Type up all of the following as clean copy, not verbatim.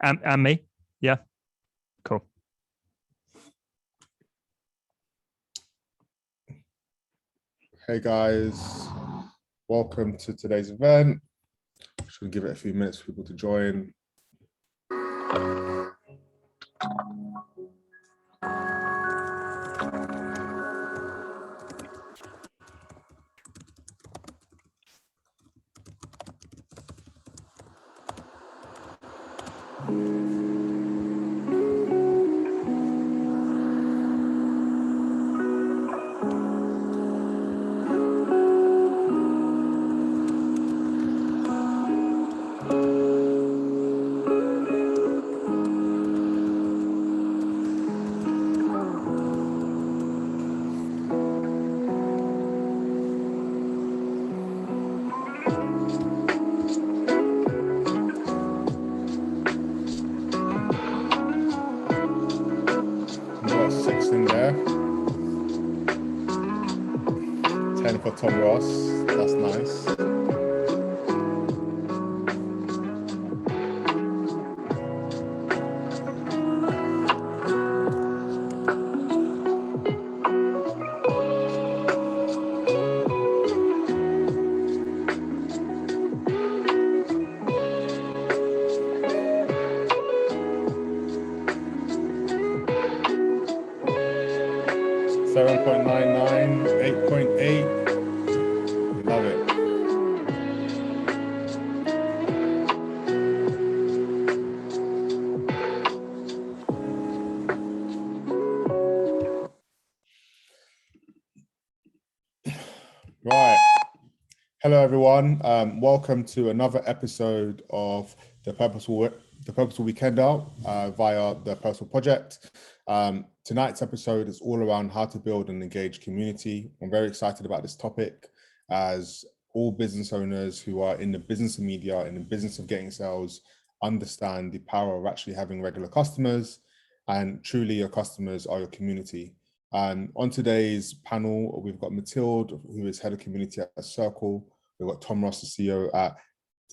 And me? Yeah. Cool. Hey guys, welcome to today's event. Should give it a few minutes for people to join. In there. 10 for Tom Ross, that's nice. Right. Hello, everyone. Welcome to another episode of the Purposeful Weekend Out via the Purposeful Project. Tonight's episode is all around how to build and engage community. I'm very excited about this topic, as all business owners who are in the business of media, in the business of getting sales, understand the power of actually having regular customers, and truly your customers are your community. On today's panel, we've got Mathilde, who is head of community at Circle. We've got Tom Ross, the CEO at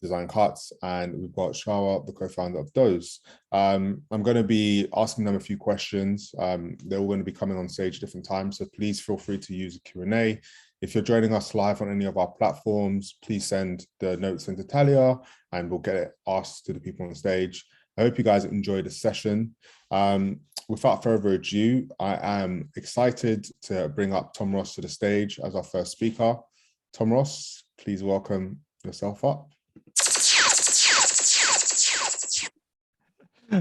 Design Cuts, and we've got Shara, the co-founder of Those. I'm going to be asking them a few questions. They're all going to be coming on stage at different times, so please feel free to use the Q&A. If you're joining us live on any of our platforms, please send the notes into Talia, and we'll get it asked to the people on stage. I hope you guys enjoy the session. Without further ado, I am excited to bring up Tom Ross to the stage as our first speaker. Tom Ross, please welcome yourself up.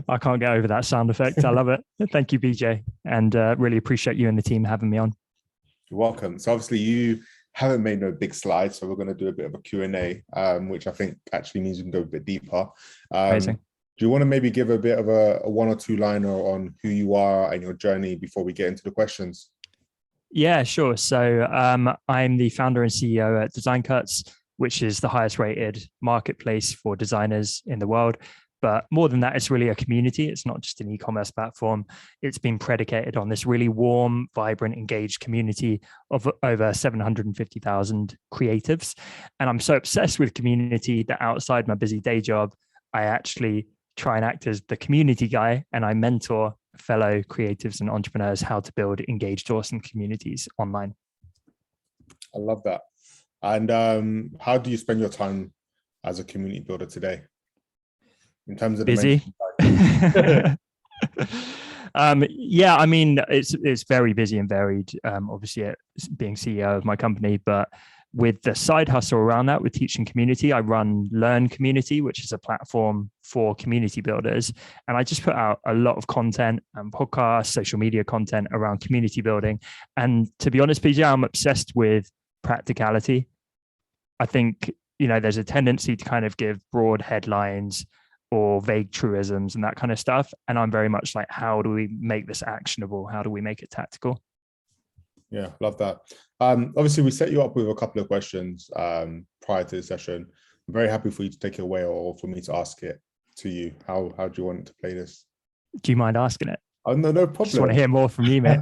I can't get over that sound effect. I love it. Thank you, BJ. And really appreciate you and the team having me on. You're welcome. So obviously you haven't made no big slides, so we're going to do a bit of a Q&A, which I think actually means we can go a bit deeper. Amazing. Do you want to maybe give a bit of a one or two liner on who you are and your journey before we get into the questions? Yeah, sure. So I'm the founder and CEO at Design Cuts, which is the highest rated marketplace for designers in the world. But more than that, it's really a community. It's not just an e-commerce platform. It's been predicated on this really warm, vibrant, engaged community of over 750,000 creatives. And I'm so obsessed with community that outside my busy day job, I actually try and act as the community guy, and I mentor fellow creatives and entrepreneurs how to build engaged, awesome communities online. I love that. And how do you spend your time as a community builder today? In terms of busy. Yeah, I mean, it's very busy and varied. Obviously, being CEO of my company, but with the side hustle around that, with teaching community, I run Learn Community, which is a platform for community builders. And I just put out a lot of content and podcasts, social media content around community building. And to be honest, PJ, I'm obsessed with practicality. I think, there's a tendency to kind of give broad headlines or vague truisms and that kind of stuff. And I'm very much like, how do we make this actionable? How do we make it tactical? Yeah, love that. Obviously, we set you up with a couple of questions prior to the session. I'm very happy for you to take it away or for me to ask it to you. How do you want to play this? Do you mind asking it? Oh, no problem. Just want to hear more from you, mate.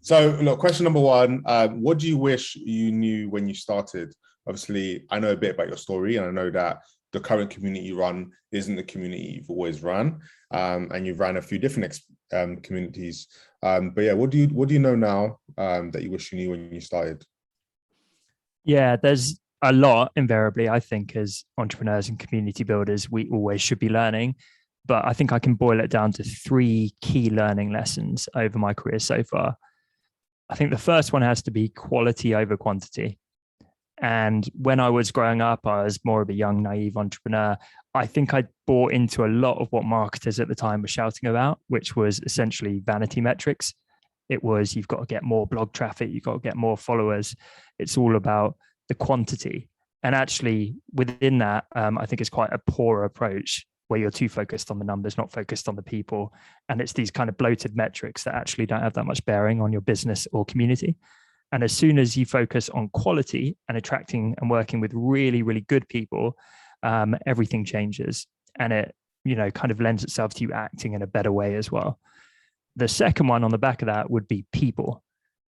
So, look, question number one, what do you wish you knew when you started? Obviously, I know a bit about your story, and I know that the current community you run isn't the community you've always run, and you've ran a few different communities. But yeah, what do you know now that you wish you knew when you started? Yeah, there's a lot, invariably. I think as entrepreneurs and community builders, we always should be learning. But I think I can boil it down to three key learning lessons over my career so far. I think the first one has to be quality over quantity. And when I was growing up, I was more of a young, naive entrepreneur. I think I bought into a lot of what marketers at the time were shouting about, which was essentially vanity metrics. It was, you've got to get more blog traffic, you've got to get more followers. It's all about the quantity. And actually, within that, I think it's quite a poor approach where you're too focused on the numbers, not focused on the people. And it's these kind of bloated metrics that actually don't have that much bearing on your business or community. And as soon as you focus on quality and attracting and working with really, really good people, everything changes. And it, kind of lends itself to you acting in a better way as well. The second one on the back of that would be people.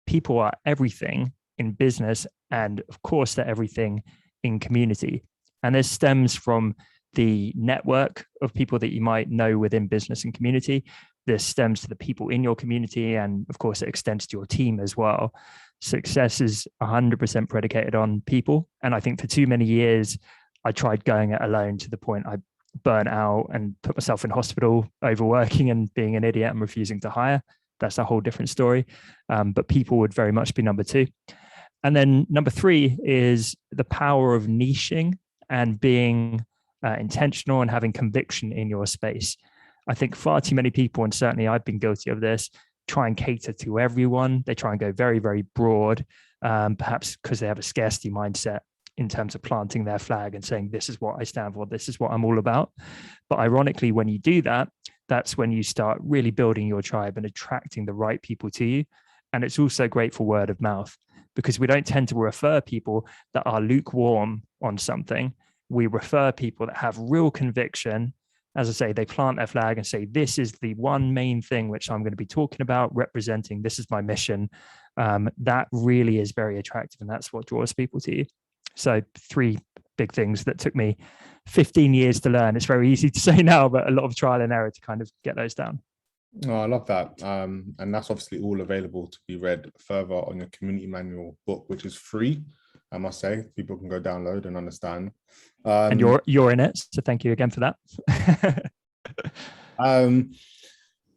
People are everything in business. And of course, they're everything in community. And this stems from the network of people that you might know within business and community. This stems to the people in your community. And of course, it extends to your team as well. Success is 100% predicated on people. And I think for too many years, I tried going it alone to the point I burnt out and put myself in hospital, overworking and being an idiot and refusing to hire. That's a whole different story. But people would very much be number two. And then number three is the power of niching and being intentional and having conviction in your space. I think far too many people, and certainly I've been guilty of this, try and cater to everyone. They try and go very, very broad, perhaps because they have a scarcity mindset in terms of planting their flag and saying, this is what I stand for, this is what I'm all about. But ironically, when you do that, that's when you start really building your tribe and attracting the right people to you. And it's also great for word of mouth, because we don't tend to refer people that are lukewarm on something. We refer people that have real conviction. As I say, they plant their flag and say, this is the one main thing which I'm going to be talking about, representing, this is my mission. That really is very attractive. And that's what draws people to you. So three big things that took me 15 years to learn. It's very easy to say now, but a lot of trial and error to kind of get those down. Oh, I love that. And that's obviously all available to be read further on your community manual book, which is free, I must say. People can go download and understand. And you're in it, so thank you again for that.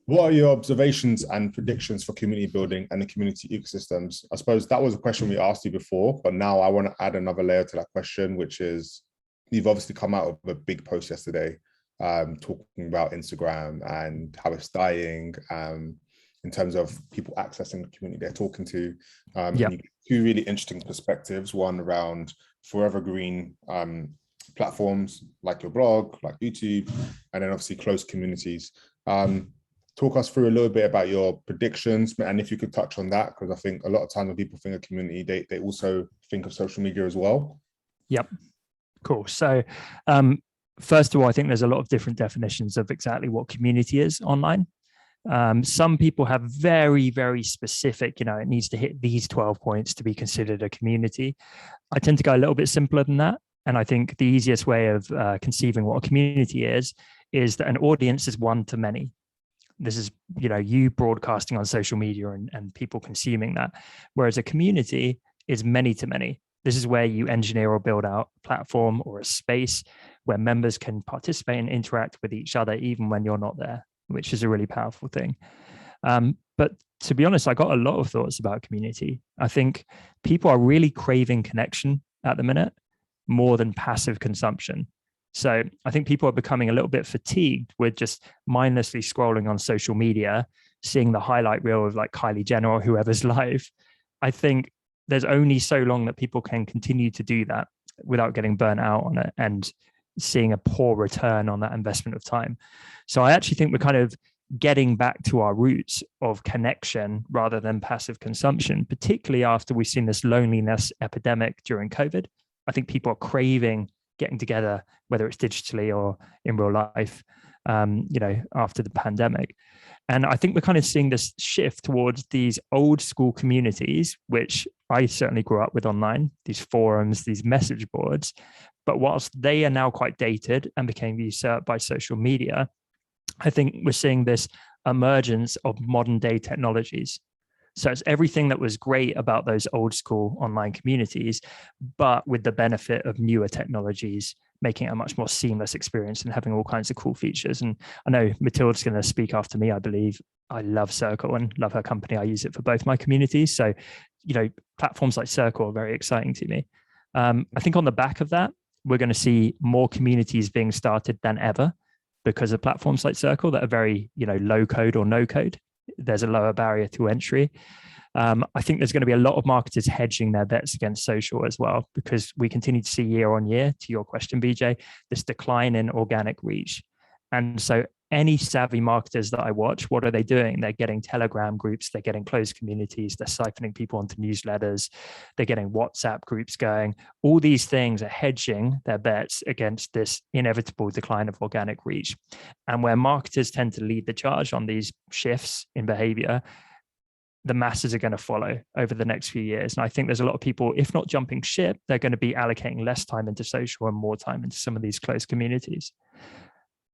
What are your observations and predictions for community building and the community ecosystems? I suppose that was a question we asked you before, but now I want to add another layer to that question, which is, you've obviously come out of a big post yesterday, talking about Instagram and how it's dying, in terms of people accessing the community they're talking to. And you get two really interesting perspectives, one around forever green platforms like your blog, like YouTube, and then obviously closed communities. Talk us through a little bit about your predictions, and if you could touch on that, because I think a lot of times when people think of community, they also think of social media as well. Yep. Cool. So first of all, I think there's a lot of different definitions of exactly what community is online. Some people have very, very specific, it needs to hit these 12 points to be considered a community. I tend to go a little bit simpler than that. And I think the easiest way of conceiving what a community is that an audience is one to many. This is, you broadcasting on social media and people consuming that. Whereas a community is many to many. This is where you engineer or build out a platform or a space where members can participate and interact with each other, even when you're not there, which is a really powerful thing. But to be honest, I got a lot of thoughts about community. I think people are really craving connection at the minute, more than passive consumption. So I think people are becoming a little bit fatigued with just mindlessly scrolling on social media, seeing the highlight reel of like Kylie Jenner or whoever's live. I think there's only so long that people can continue to do that without getting burnt out on it and seeing a poor return on that investment of time. So I actually think we're kind of getting back to our roots of connection rather than passive consumption, particularly after we've seen this loneliness epidemic during COVID. I think people are craving getting together, whether it's digitally or in real life, after the pandemic. And I think we're kind of seeing this shift towards these old school communities, which I certainly grew up with online, these forums, these message boards, But whilst they are now quite dated and became usurped by social media, I think we're seeing this emergence of modern day technologies. So it's everything that was great about those old school online communities, but with the benefit of newer technologies, making it a much more seamless experience and having all kinds of cool features. And I know Mathilde's going to speak after me, I believe. I love Circle and love her company. I use it for both my communities. So, platforms like Circle are very exciting to me. I think on the back of that, we're going to see more communities being started than ever because of platforms like Circle that are very, low code or no code. There's a lower barrier to entry. I think there's going to be a lot of marketers hedging their bets against social as well, because we continue to see year on year, to your question, BJ, this decline in organic reach. And so any savvy marketers that I watch, what are they doing? They're getting Telegram groups, they're getting closed communities, they're siphoning people onto newsletters, they're getting WhatsApp groups going. All these things are hedging their bets against this inevitable decline of organic reach. And where marketers tend to lead the charge on these shifts in behavior, the masses are going to follow over the next few years. And I think there's a lot of people, if not jumping ship, they're going to be allocating less time into social and more time into some of these closed communities.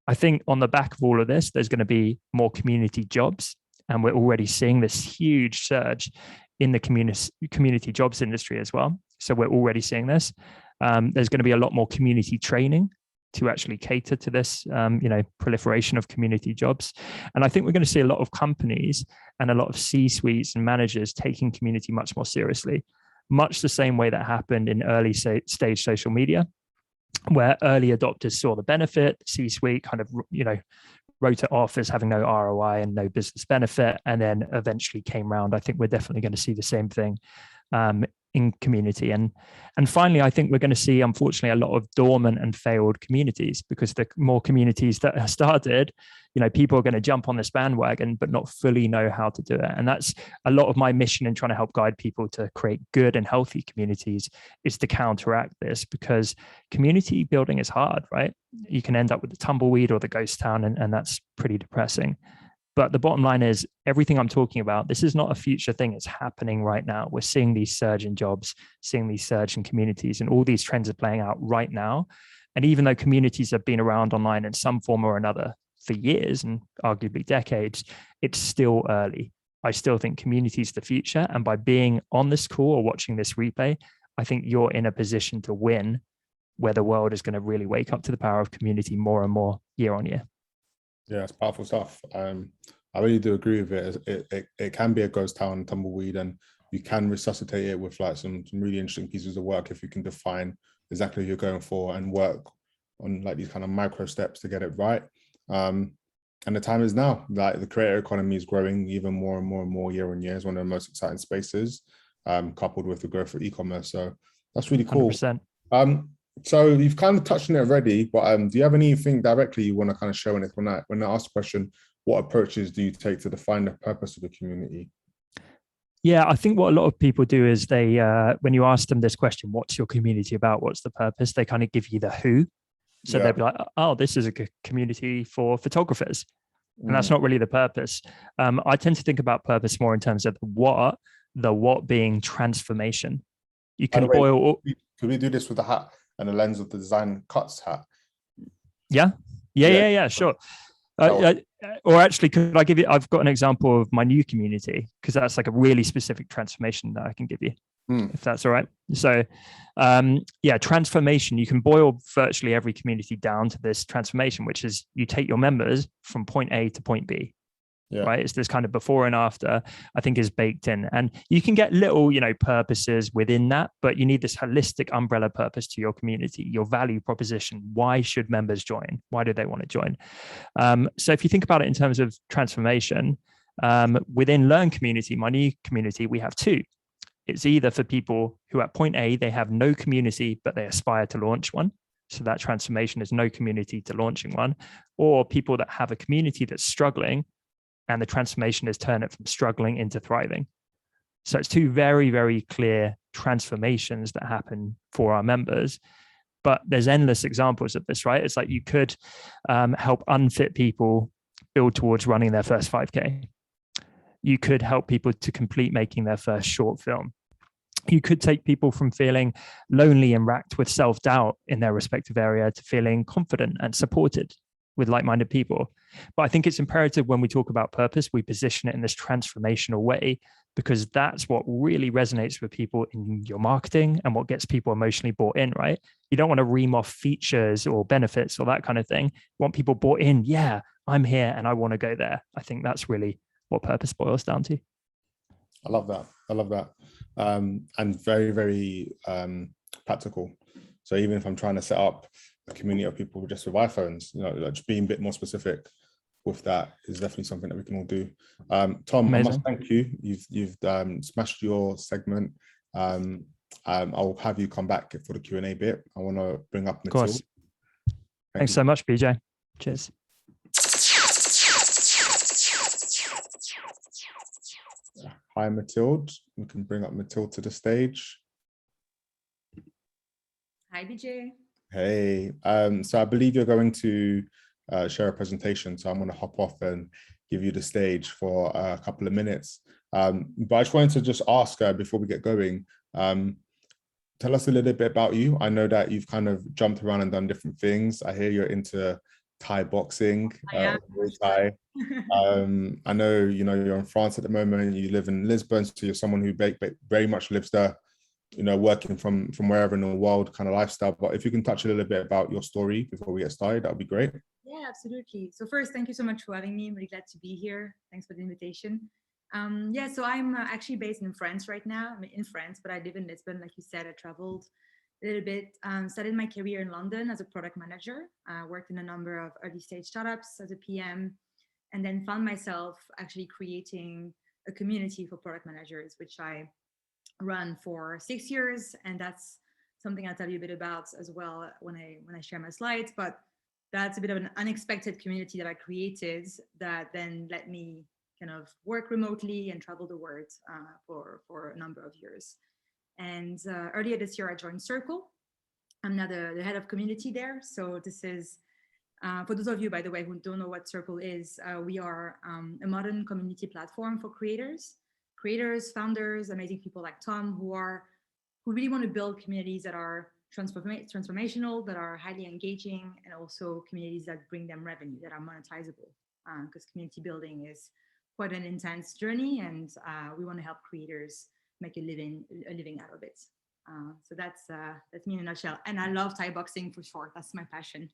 I think on the back of all of this, there's going to be more community jobs. And we're already seeing this huge surge in the community jobs industry as well. So we're already seeing this. There's going to be a lot more community training to actually cater to this, proliferation of community jobs. And I think we're going to see a lot of companies and a lot of C-suites and managers taking community much more seriously, much the same way that happened in early stage social media, where early adopters saw the benefit, C-suite kind of, wrote it off as having no ROI and no business benefit, and then eventually came round. I think we're definitely going to see the same thing in community. And finally, I think we're going to see, unfortunately, a lot of dormant and failed communities, because the more communities that are started, people are going to jump on this bandwagon, but not fully know how to do it. And that's a lot of my mission in trying to help guide people to create good and healthy communities, is to counteract this, because community building is hard, right? You can end up with the tumbleweed or the ghost town, and that's pretty depressing. But the bottom line is, everything I'm talking about, this is not a future thing. It's happening right now. We're seeing these surge in jobs, seeing these surge in communities, and all these trends are playing out right now. And even though communities have been around online in some form or another for years and arguably decades, it's still early. I still think community is the future. And by being on this call or watching this replay, I think you're in a position to win, where the world is going to really wake up to the power of community more and more year on year. Yeah, it's powerful stuff. I really do agree with it. It can be a ghost town, tumbleweed, and you can resuscitate it with like some really interesting pieces of work if you can define exactly who you're going for and work on like these kind of micro steps to get it right. And the time is now. Like, the creator economy is growing even more and more and more year on year. It's one of the most exciting spaces, coupled with the growth of e-commerce. So that's really cool. 100%. So you've kind of touched on it already, but do you have anything directly you want to kind of show in it? When I ask the question, what approaches do you take to define the purpose of the community? Yeah, I think what a lot of people do is they, when you ask them this question, what's your community about? What's the purpose? They kind of give you the who. So they'll be like, oh, this is a community for photographers. And that's not really the purpose. I tend to think about purpose more in terms of the what being transformation. You can boil. Could we do this with the hat and the lens of the design cuts hat? Yeah, sure. Or actually, could I give you, I've got an example of my new community, because that's like a really specific transformation that I can give you, if that's all right. So transformation, you can boil virtually every community down to this transformation, which is you take your members from point A to point B. Right. It's this kind of before and after, I think, is baked in. And you can get little, purposes within that, but you need this holistic umbrella purpose to your community, your value proposition. Why should members join? Why do they want to join? So if you think about it in terms of transformation, within Learn Community, my new community, we have two. It's either for people who at point A, they have no community, but they aspire to launch one. So that transformation is no community to launching one, or people that have a community that's struggling, and the transformation is turn it from struggling into thriving. So it's two very, very clear transformations that happen for our members. But there's endless examples of this, right? It's like you could help unfit people build towards running their first 5K. You could help people to complete making their first short film. You could take people from feeling lonely and racked with self-doubt in their respective area to feeling confident and supported with like-minded people. But I think it's imperative when we talk about purpose, we position it in this transformational way, because that's what really resonates with people in your marketing and what gets people emotionally bought in, right? You don't want to ream off features or benefits or that kind of thing. You want people bought in. Yeah, I'm here and I want to go there. I think that's really what purpose boils down to. I love that. I love that. And very, very practical. So even if I'm trying to set up a community of people just with iPhones, like just being a bit more specific with that is definitely something that we can all do. Tom, amazing. I must thank you. You've smashed your segment. I'll have you come back for the Q&A bit. I want to bring up Mathilde. Of course. Thanks so much, BJ. Cheers. Hi, Mathilde. We can bring up Mathilde to the stage. Hi, BJ. Hey. So I believe you're going to share a presentation. So I'm going to hop off and give you the stage for a couple of minutes. But I just wanted to just ask before we get going, tell us a little bit about you. I know that you've kind of jumped around and done different things. I hear you're into Thai boxing. Thai. I know, you're in France at the moment, you live in Lisbon, so you're someone who very much lives there, working from wherever in the world kind of lifestyle. But if you can touch a little bit about your story before we get started, that would be great. Yeah, absolutely. So first, thank you so much for having me. I'm really glad to be here. Thanks for the invitation. So I'm actually based in France right now. I'm in France, but I live in Lisbon. Like you said, I traveled a little bit, started my career in London as a product manager, worked in a number of early stage startups as a PM, and then found myself actually creating a community for product managers, which I run for 6 years. And that's something I'll tell you a bit about as well when I share my slides. But that's a bit of an unexpected community that I created that then let me kind of work remotely and travel the world for a number of years. And earlier this year, I joined Circle. I'm now the head of community there. So this is, for those of you, by the way, who don't know what Circle is, we are a modern community platform for creators, founders, amazing people like Tom, who really want to build communities that are transformational, that are highly engaging, and also communities that bring them revenue, that are monetizable. Because community building is quite an intense journey, and we want to help creators make a living out of it. So that's me in a nutshell. And I love Thai boxing for sure. That's my passion.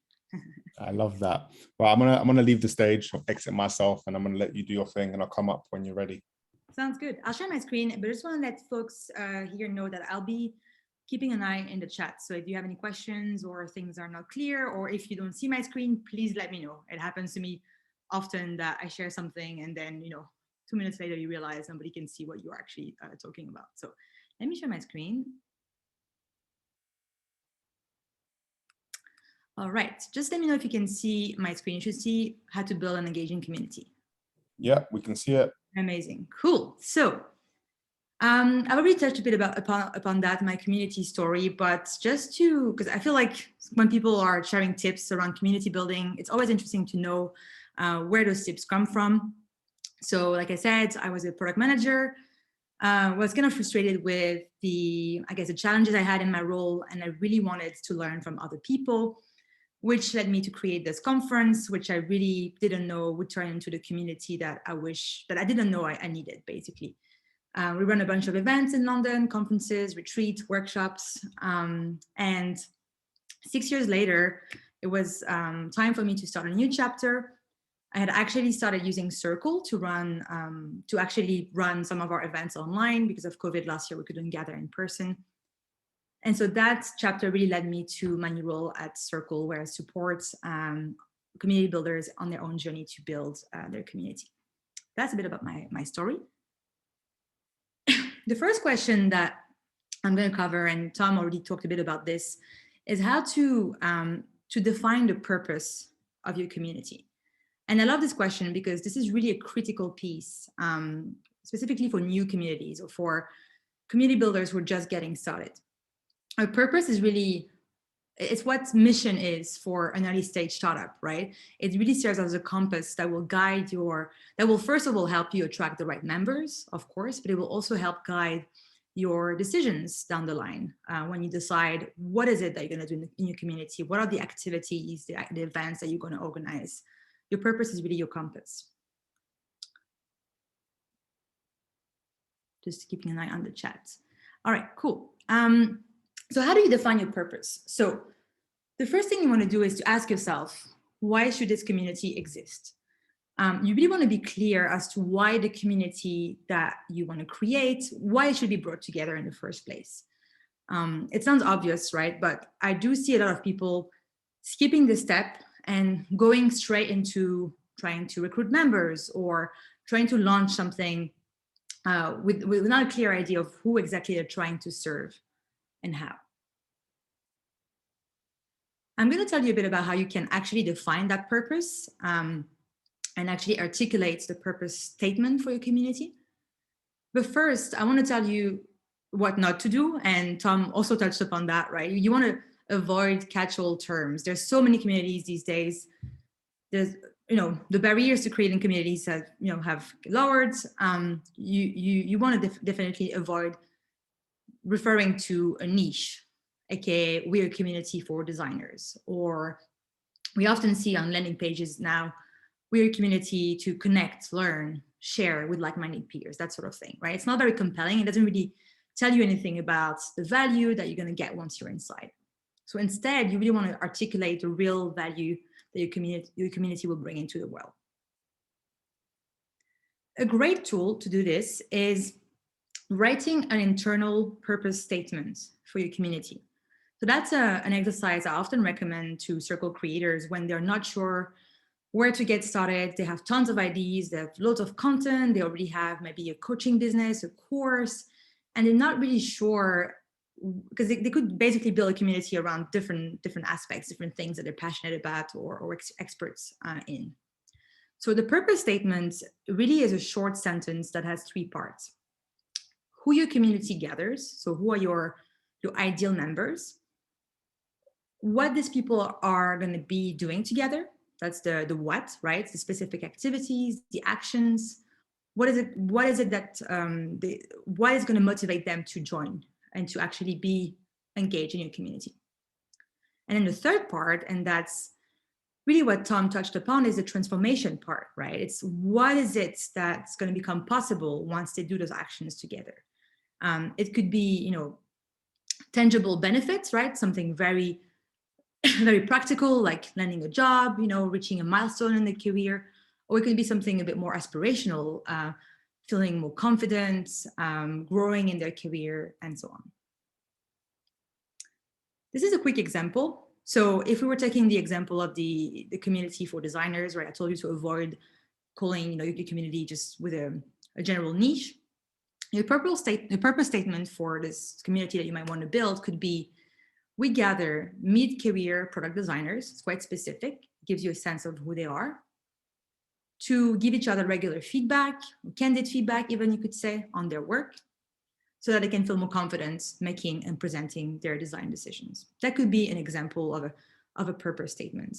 I love that. Well, I'm gonna leave the stage, exit myself, and I'm gonna let you do your thing, and I'll come up when you're ready. Sounds good. I'll share my screen, but I just want to let folks here know that I'll be keeping an eye in the chat. So if you have any questions or things are not clear, or if you don't see my screen, please let me know. It happens to me often that I share something and then 2 minutes later you realize nobody can see what you're actually talking about. So let me share my screen. All right, just let me know if you can see my screen. You should see how to build an engaging community. Yeah, we can see it. Amazing, cool. So I've already touched a bit upon that, my community story, but just because I feel like when people are sharing tips around community building, it's always interesting to know where those tips come from. So like I said, I was a product manager, was kind of frustrated with the challenges I had in my role, and I really wanted to learn from other people, which led me to create this conference, which I really didn't know would turn into the community that I didn't know I needed, basically. We run a bunch of events in London, conferences, retreats, workshops, and 6 years later, it was time for me to start a new chapter. I had actually started using Circle to actually run some of our events online because of COVID last year, we couldn't gather in person. And so that chapter really led me to my new role at Circle, where I support community builders on their own journey to build their community. That's a bit about my story. The first question that I'm going to cover, and Tom already talked a bit about this, is how to define the purpose of your community. And I love this question because this is really a critical piece, specifically for new communities or for community builders who are just getting started. Our purpose is really, it's what mission is for an early stage startup, right? It really serves as a compass that will guide that will first of all help you attract the right members, of course, but it will also help guide your decisions down the line when you decide what is it that you're going to do in your community, what are the activities, the events that you're going to organize. Your purpose is really your compass. Just keeping an eye on the chat. All right, cool. So how do you define your purpose? So the first thing you want to do is to ask yourself, why should this community exist? You really want to be clear as to why the community that you want to create, why it should be brought together in the first place. It sounds obvious, right? But I do see a lot of people skipping this step and going straight into trying to recruit members or trying to launch something with not a clear idea of who exactly they're trying to serve and how. I'm going to tell you a bit about how you can actually define that purpose and actually articulate the purpose statement for your community. But first, I want to tell you what not to do. And Tom also touched upon that, right? You want to avoid catch-all terms. There's so many communities these days. There's, the barriers to creating communities have lowered. You want to definitely avoid referring to a niche, aka we're a community for designers, or we often see on landing pages now, we're a community to connect, learn, share with like-minded peers, that sort of thing, right? It's not very compelling. It doesn't really tell you anything about the value that you're going to get once you're inside. So instead, you really want to articulate the real value that your community will bring into the world. A great tool to do this is writing an internal purpose statement for your community. So that's an exercise I often recommend to circle creators when they're not sure where to get started. They have tons of ideas, they have loads of content, they already have maybe a coaching business, a course, and they're not really sure, because they could basically build a community around different aspects, different things that they're passionate about or experts in. So the purpose statement really is a short sentence that has 3 parts. Who your community gathers, so who are your ideal members, what these people are going to be doing together, that's the what, right? The specific activities, the actions, what is it that what is going to motivate them to join and to actually be engaged in your community. And then the third part, and that's really what Tom touched upon, is the transformation part, right? It's what is it that's going to become possible once they do those actions together. It could be, tangible benefits, right? Something very, very practical, like landing a job, reaching a milestone in the career, or it could be something a bit more aspirational, feeling more confident, growing in their career, and so on. This is a quick example. So if we were taking the example of the community for designers, right? I told you to avoid calling, your community just with a general niche. Your purpose statement for this community that you might want to build could be, we gather mid-career product designers. It's quite specific, gives you a sense of who they are, to give each other regular feedback, candid feedback, even you could say, on their work, so that they can feel more confident making and presenting their design decisions. That could be an example of a purpose statement.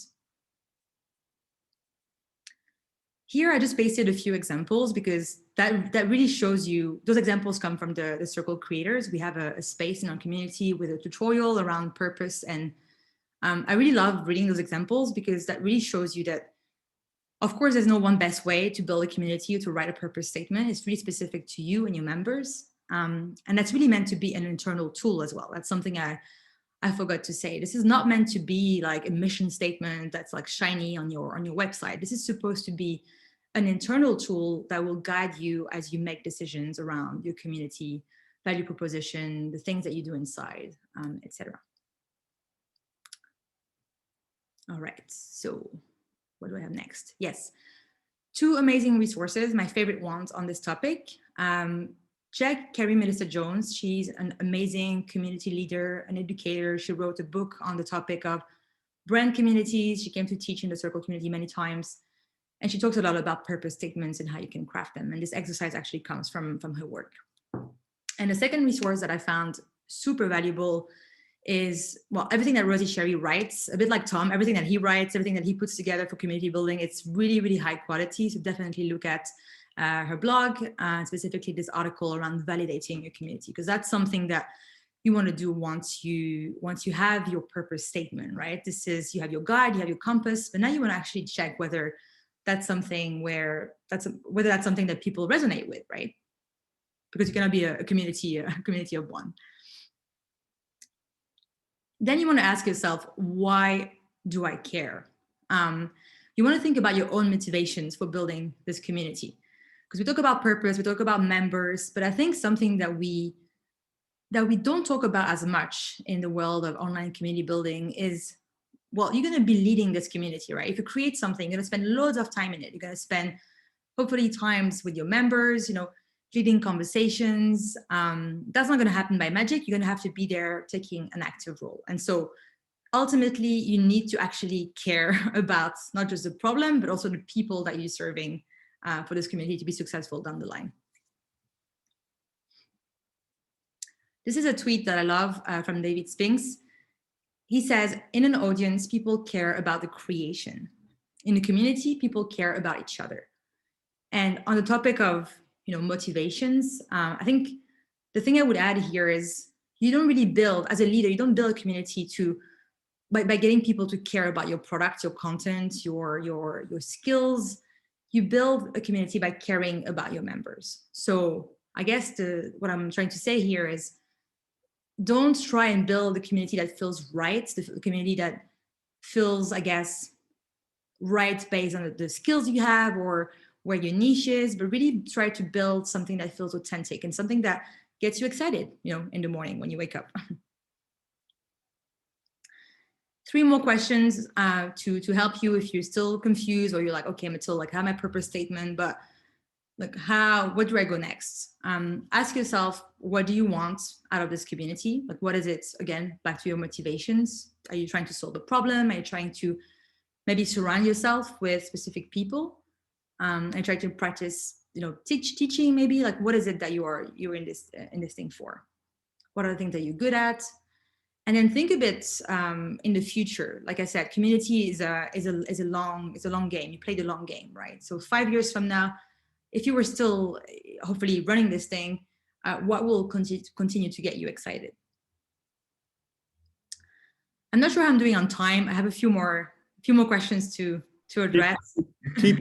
Here, I just pasted a few examples because that really shows you, those examples come from the Circle creators. We have a space in our community with a tutorial around purpose. And I really love reading those examples because that really shows you that, of course, there's no one best way to build a community or to write a purpose statement. It's really specific to you and your members. And that's really meant to be an internal tool as well. That's something I forgot to say. This is not meant to be like a mission statement that's like shiny on your website. This is supposed to be an internal tool that will guide you as you make decisions around your community, value proposition, the things that you do inside, etc. All right, so what do I have next? Yes, 2 amazing resources, my favorite ones on this topic. Check Carrie Melissa Jones. She's an amazing community leader, an educator. She wrote a book on the topic of brand communities. She came to teach in the Circle community many times. And she talks a lot about purpose statements and how you can craft them. And this exercise actually comes from her work. And the second resource that I found super valuable is, well, everything that Rosie Sherry writes, a bit like Tom, everything that he writes, everything that he puts together for community building, it's really, really high quality. So definitely look at her blog, specifically this article around validating your community, because that's something that you want to do once you have your purpose statement, right? This is, you have your guide, you have your compass, but now you want to actually check whether that's something whether that's something that people resonate with, right? Because you're going to be a community of one. Then you want to ask yourself, why do I care? You want to think about your own motivations for building this community, because we talk about purpose, we talk about members, but I think something that we don't talk about as much in the world of online community building is, well, you're going to be leading this community, right? If you create something, you're going to spend loads of time in it. You're going to spend hopefully times with your members, leading conversations. That's not going to happen by magic. You're going to have to be there taking an active role. And so ultimately, you need to actually care about not just the problem, but also the people that you're serving for this community to be successful down the line. This is a tweet that I love from David Spanx. He says, in an audience, people care about the creation. In a community, people care about each other. And on the topic of motivations, I think the thing I would add here is, you don't really build, as a leader, you don't build a community by getting people to care about your product, your content, your skills. You build a community by caring about your members. So I guess what I'm trying to say here is, don't try and build a community that feels right, the community that feels, I guess, right based on the skills you have or where your niche is, but really try to build something that feels authentic and something that gets you excited, in the morning when you wake up. 3 more questions to help you if you're still confused, or you're like, okay, Mathilde, I have my purpose statement, but what do I go next? Ask yourself, what do you want out of this community? What is it? Again, back to your motivations. Are you trying to solve a problem? Are you trying to maybe surround yourself with specific people and try to practice, teaching maybe? What is it that you're in this thing for? What are the things that you're good at? And then think a bit in the future. Like I said, community is a long game. You play the long game, right? So 5 years from now, if you were still hopefully running this thing, what will continue to get you excited? I'm not sure how I'm doing on time. I have a few more questions to address. Keep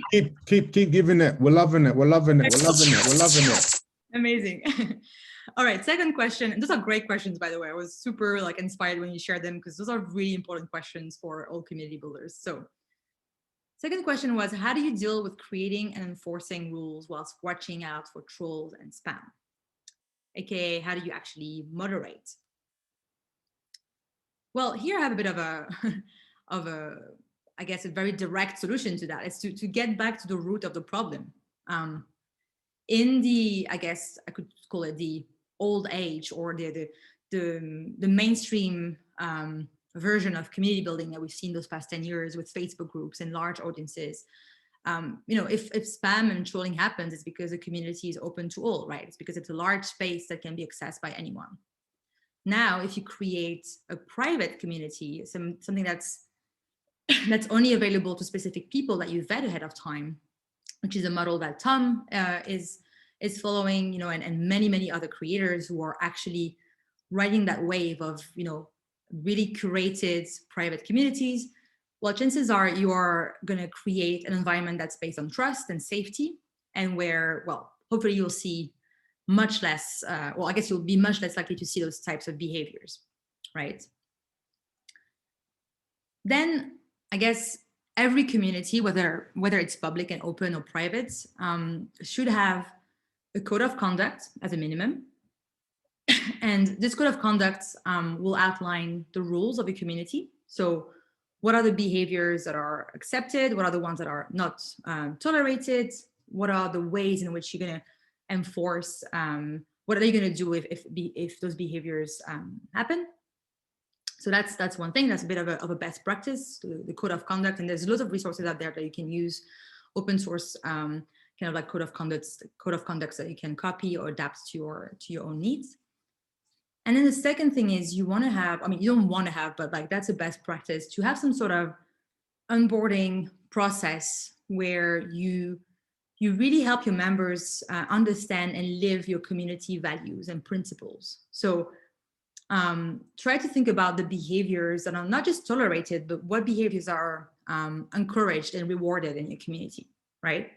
giving it. We're loving it. We're loving it. We're loving it. We're loving it. Amazing. All right, second question. And those are great questions, by the way. I was super inspired when you shared them, because those are really important questions for all community builders. So second question was, how do you deal with creating and enforcing rules whilst watching out for trolls and spam? AKA, how do you actually moderate? Well, here I have a bit of a I guess, a very direct solution to that. It's to get back to the root of the problem. In the, I guess I could call it the old age, or the mainstream version of community building that we've seen those past 10 years with Facebook groups and large audiences. If spam and trolling happens, it's because the community is open to all, right? It's because it's a large space that can be accessed by anyone. Now, if you create a private community, something that's only available to specific people that you vet ahead of time, which is a model that Tom is following, and many other creators who are actually riding that wave of, really curated private communities. Well, chances are you are going to create an environment that's based on trust and safety, and where, well, hopefully you'll see much less, I guess you'll be much less likely to see those types of behaviors, right? Then I guess every community, whether it's public and open or private, should have a code of conduct as a minimum. And this code of conduct will outline the rules of a community. So what are the behaviors that are accepted? What are the ones that are not tolerated? What are the ways in which you're going to enforce? What are you going to do if those behaviors happen? So that's one thing. That's a bit of a best practice, the code of conduct. And there's lots of resources out there that you can use, open source kind of like code of conducts that you can copy or adapt to your own needs. And then the second thing is you want to have, you don't want to have, but that's a best practice to have some sort of onboarding process where you you really help your members understand and live your community values and principles. So try to think about the behaviors that are not just tolerated, but what behaviors are encouraged and rewarded in your community, right?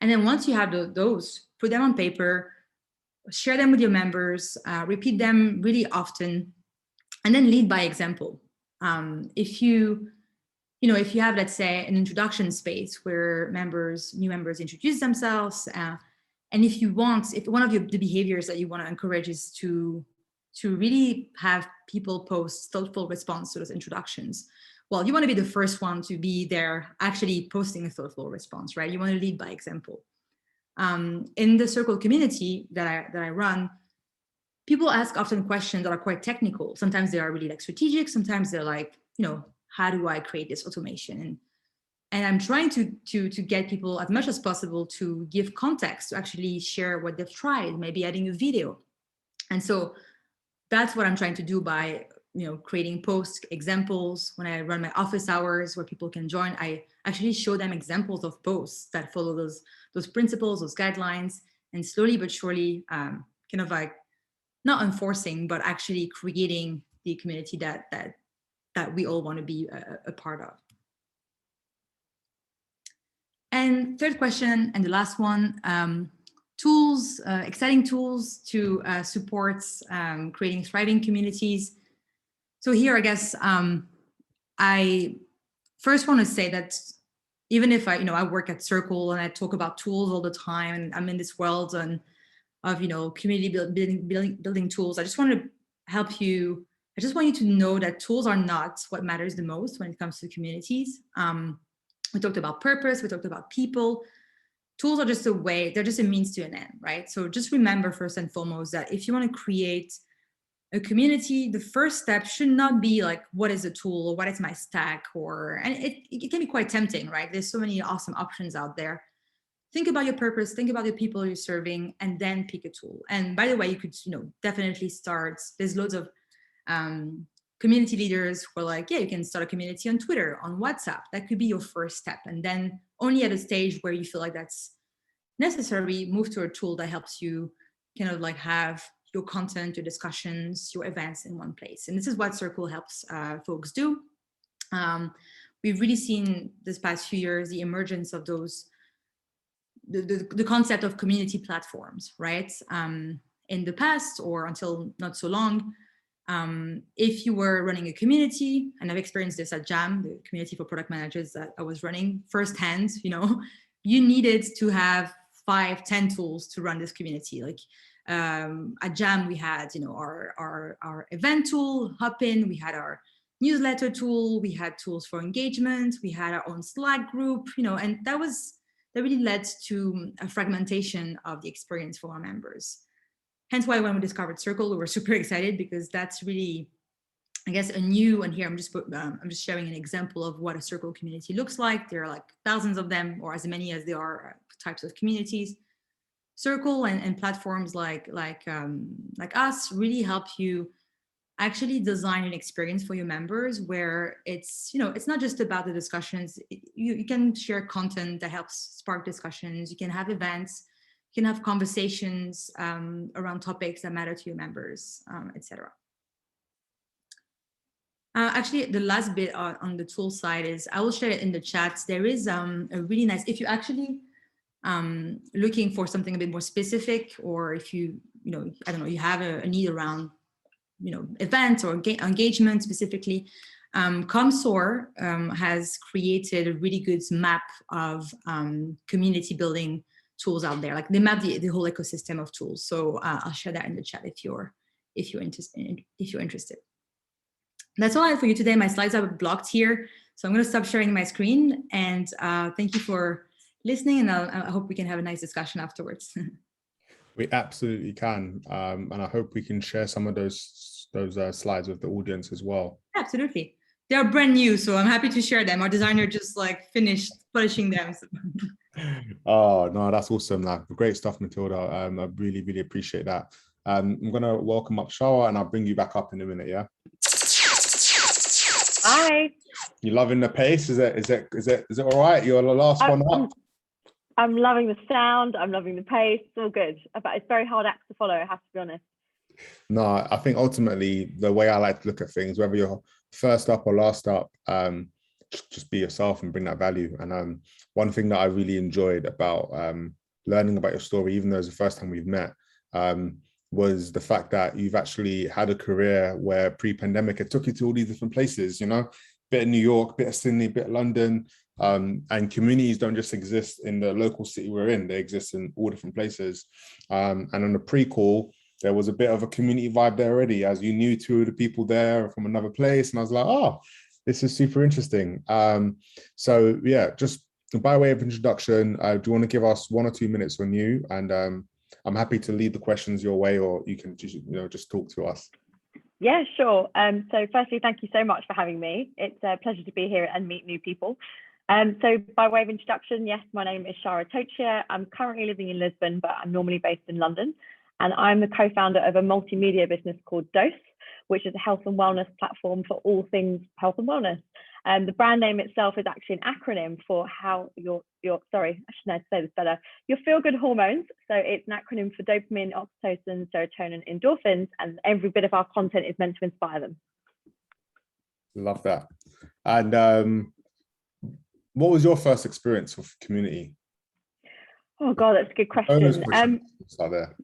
And then once you have those, put them on paper, share them with your members, repeat them really often, and then lead by example. If you have, let's say, an introduction space where new members introduce themselves, and if one of the behaviors that you want to encourage is to really have people post thoughtful response to those introductions, well, you want to be the first one to be there actually posting a thoughtful response, right? You want to lead by example. In the Circle community that I run, people ask often questions that are quite technical. Sometimes they are really like strategic. Sometimes they're like, how do I create this automation? And I'm trying to get people as much as possible to give context, to actually share what they've tried, maybe adding a video. And so that's what I'm trying to do by creating post examples. When I run my office hours where people can join, I actually show them examples of posts that follow those principles, those guidelines, and slowly but surely kind of like not enforcing, but actually creating the community that we all want to be a part of. And third question, and the last one, tools, exciting tools to support creating thriving communities. So here, I guess, I first want to say that even if I work at Circle and I talk about tools all the time, and I'm in this world of community building tools, I just want to help you. I just want you to know that tools are not what matters the most when it comes to communities. We talked about purpose, we talked about people. Tools are just a way, they're just a means to an end, right? So just remember first and foremost that if you want to create a community, the first step should not be like, what is a tool or what is my stack? And it can be quite tempting, right? There's so many awesome options out there. Think about your purpose, think about the people you're serving, and then pick a tool. And by the way, you could definitely start, there's loads of community leaders who are like, yeah, you can start a community on Twitter, on WhatsApp. That could be your first step. And then only at a stage where you feel like that's necessary, move to a tool that helps you kind of like have your content, your discussions, your events in one place. And this is what Circle helps folks do. We've really seen this past few years the emergence of those, the concept of community platforms, right? In the past, or until not so long, if you were running a community, and I've experienced this at JAM, the community for product managers that I was running firsthand, you needed to have 5-10 tools to run this community. Like at JAM, we had our event tool, Hopin, we had our newsletter tool, we had tools for engagement, we had our own Slack group, and that really led to a fragmentation of the experience for our members. Hence why when we discovered Circle, we were super excited, because that's really, I guess, and here I'm just sharing an example of what a Circle community looks like. There are like thousands of them, or as many as there are types of communities. Circle and platforms like us really help you actually design an experience for your members where it's not just about the discussions. You can share content that helps spark discussions. You can have events. You can have conversations around topics that matter to your members, etc. Actually, the last bit on the tool side is, I will share it in the chat. There is a really nice, if you actually looking for something a bit more specific, or if you have a need around events or engagement specifically, ComSoar has created a really good map of community building tools out there. Like they map the whole ecosystem of tools. So I'll share that in the chat if you're interested. That's all I have for you today. My slides are blocked here, so I'm going to stop sharing my screen. And thank you for listening, and I hope we can have a nice discussion afterwards. We absolutely can, and I hope we can share some of those slides with the audience as well. Absolutely. They are brand new, so I'm happy to share them. Our designer just like finished polishing them. So. Oh no, that's awesome. Great stuff, Mathilde. I really, really appreciate that. I'm gonna welcome up Shara, and I'll bring you back up in a minute. Yeah. Hi. You loving the pace? Is it all right? You're the last one up. I'm loving the sound. I'm loving the pace. It's all good. But it's very hard act to follow, I have to be honest. No, I think ultimately the way I like to look at things, whether you're first up or last up, just be yourself and bring that value. And one thing that I really enjoyed about learning about your story, even though it's the first time we've met, was the fact that you've actually had a career where pre-pandemic it took you to all these different places, you know, bit of New York, bit of Sydney, bit of London, and communities don't just exist in the local city we're in, they exist in all different places. And on the pre-call, there was a bit of a community vibe there already, as you knew two of the people there from another place. And I was like, oh, this is super interesting. So yeah, just by way of introduction, do you want to give us 1 or 2 minutes on you? And I'm happy to lead the questions your way, or you can just, just talk to us. Yeah, sure. So firstly, thank you so much for having me. It's a pleasure to be here and meet new people. So by way of introduction, yes, my name is Shara Tochia. I'm currently living in Lisbon, but I'm normally based in London. And I'm the co-founder of a multimedia business called Dose, which is a health and wellness platform for all things health and wellness. The brand name itself is actually an acronym for how your sorry, I should know how to say this better, your feel-good hormones. So it's an acronym for dopamine, oxytocin, serotonin, endorphins, and every bit of our content is meant to inspire them. Love that. And what was your first experience with community? Oh God, that's a good question. Start there.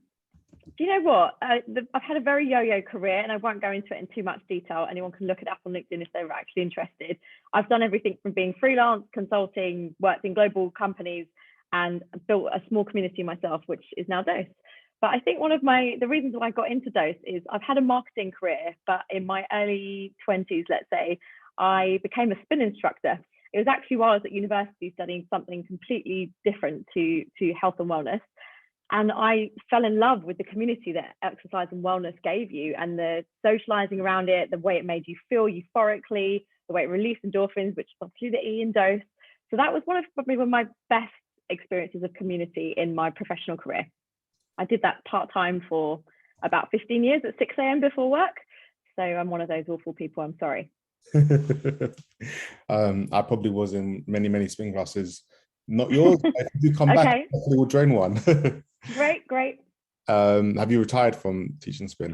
Do you know what? I've had a very yo-yo career, and I won't go into it in too much detail. Anyone can look it up on LinkedIn if they're actually interested. I've done everything from being freelance, consulting, worked in global companies, and built a small community myself, which is now Dose. But I think one of the reasons why I got into Dose is I've had a marketing career, but in my early 20s, let's say, I became a spin instructor. It was actually while I was at university studying something completely different to health and wellness. And I fell in love with the community that exercise and wellness gave you, and the socializing around it, the way it made you feel euphorically, the way it released endorphins, which is obviously the E in Dose. So that was probably one of my best experiences of community in my professional career. I did that part-time for about 15 years at 6 a.m. before work. So I'm one of those awful people, I'm sorry. I probably was in many spin classes. Not yours. If you do come back, hopefully we'll join one. Great. Have you retired from teaching spin?